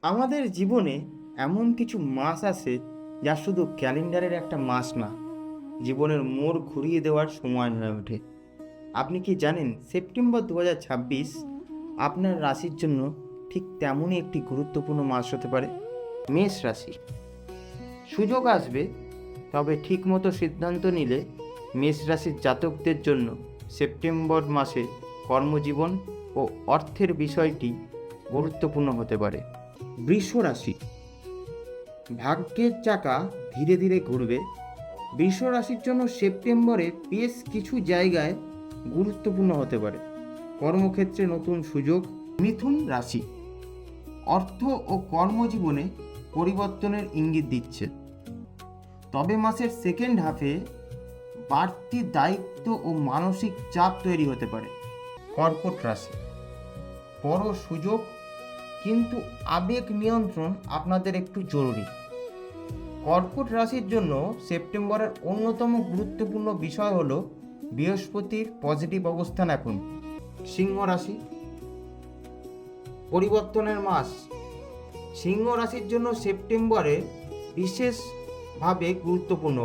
আমাদের জীবনে এমন কিছু মাস আছে যা শুধু ক্যালেন্ডারের একটা মাস না, জীবনের মোড় ঘুরিয়ে দেওয়ার সময় হয়ে ওঠে। আপনি কি জানেন সেপ্টেম্বর 2026 আপনার রাশির জন্য ঠিক তেমনই একটি গুরুত্বপূর্ণ মাস হতে পারে। মেষ রাশি, সুযোগ আসবে, তবে ঠিকমতো সিদ্ধান্ত নিলে মেষ রাশির জাতকদের জন্য সেপ্টেম্বর মাসে কর্মজীবন ও অর্থের বিষয়টি গুরুত্বপূর্ণ হতে পারে। বৃষ রাশি, ভাগ্যের চাকা ধীরে ধীরে ঘুরবে। বৃষ রাশির জন্য সেপ্টেম্বরে বেশ কিছু জায়গায় গুরুত্বপূর্ণ হতে পারে। কর্মক্ষেত্রে নতুন সুযোগ। মিথুন রাশি, অর্থ ও কর্মজীবনে পরিবর্তনের ইঙ্গিত দিচ্ছে, তবে মাসের সেকেন্ড হাফে বাড়তি দায়িত্ব ও মানসিক চাপ তৈরি হতে পারে। কর্কট রাশি, বড় সুযোগ, কিন্তু আবেগ নিয়ন্ত্রণ আপনাদের একটু জরুরি। কর্কট রাশির জন্য সেপ্টেম্বরের অন্যতম গুরুত্বপূর্ণ বিষয় হল বৃহস্পতির পজিটিভ অবস্থান এখন। সিংহ রাশি, পরিবর্তনের মাস। সিংহ রাশির জন্য সেপ্টেম্বরে বিশেষভাবে গুরুত্বপূর্ণ।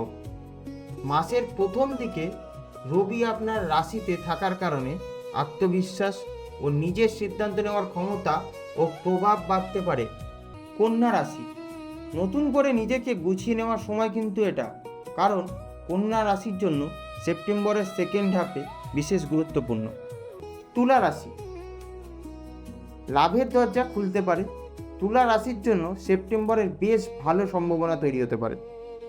মাসের প্রথম দিকে রবি আপনার রাশিতে থাকার কারণে আত্মবিশ্বাস ও নিজের সিদ্ধান্ত নেওয়ার ক্ষমতা ও প্রভাব বাড়তে পারে। কন্যা রাশি, নতুন করে নিজেকে গুছিয়ে নেওয়ার সময় কিন্তু এটা, কারণ কন্যা রাশির জন্য সেপ্টেম্বরের সেকেন্ড হাফে বিশেষ গুরুত্বপূর্ণ। তুলা রাশি, লাভের দরজা খুলতে পারে। তুলা রাশির জন্য সেপ্টেম্বরের বেশ ভালো সম্ভাবনা তৈরি হতে পারে।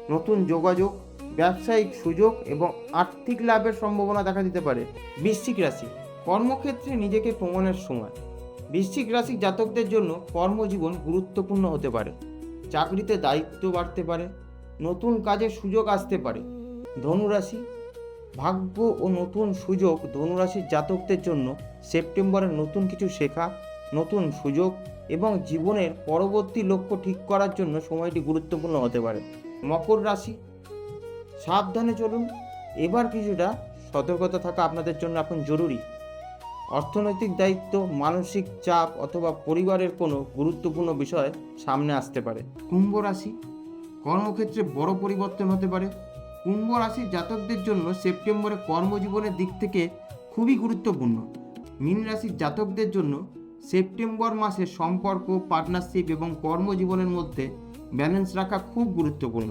নতুন যোগাযোগ, ব্যবসায়িক সুযোগ এবং আর্থিক লাভের সম্ভাবনা দেখা দিতে পারে। বৃশ্চিক রাশি, কর্মক্ষেত্রে নিজেকে প্রমাণের সময়। বৃশ্চিক রাশির জাতকদের জন্য কর্মজীবন গুরুত্বপূর্ণ হতে পারে। চাকরিতে দায়িত্ব বাড়তে পারে, নতুন কাজের সুযোগ আসতে পারে। ধনুরাশি, ভাগ্য ও নতুন সুযোগ। ধনুরাশির জাতকদের জন্য সেপ্টেম্বরে নতুন কিছু শেখা, নতুন সুযোগ এবং জীবনের পরবর্তী লক্ষ্য ঠিক করার জন্য সময়টি গুরুত্বপূর্ণ হতে পারে। মকর রাশি, সাবধানে চলুন, এবার কিছুটা সতর্কতা থাকা আপনাদের জন্য এখন জরুরি। অর্থনৈতিক দায়িত্ব, মানসিক চাপ অথবা পরিবারের কোনো গুরুত্বপূর্ণ বিষয় সামনে আসতে পারে। কুম্ভ রাশি, কর্মক্ষেত্রে বড় পরিবর্তন হতে পারে। কুম্ভ রাশির জাতকদের জন্য সেপ্টেম্বরে কর্মজীবনের দিক থেকে খুবই গুরুত্বপূর্ণ। মীন রাশির জাতকদের জন্য সেপ্টেম্বর মাসে সম্পর্ক, পার্টনারশিপ এবং কর্মজীবনের মধ্যে ব্যালেন্স রাখা খুব গুরুত্বপূর্ণ।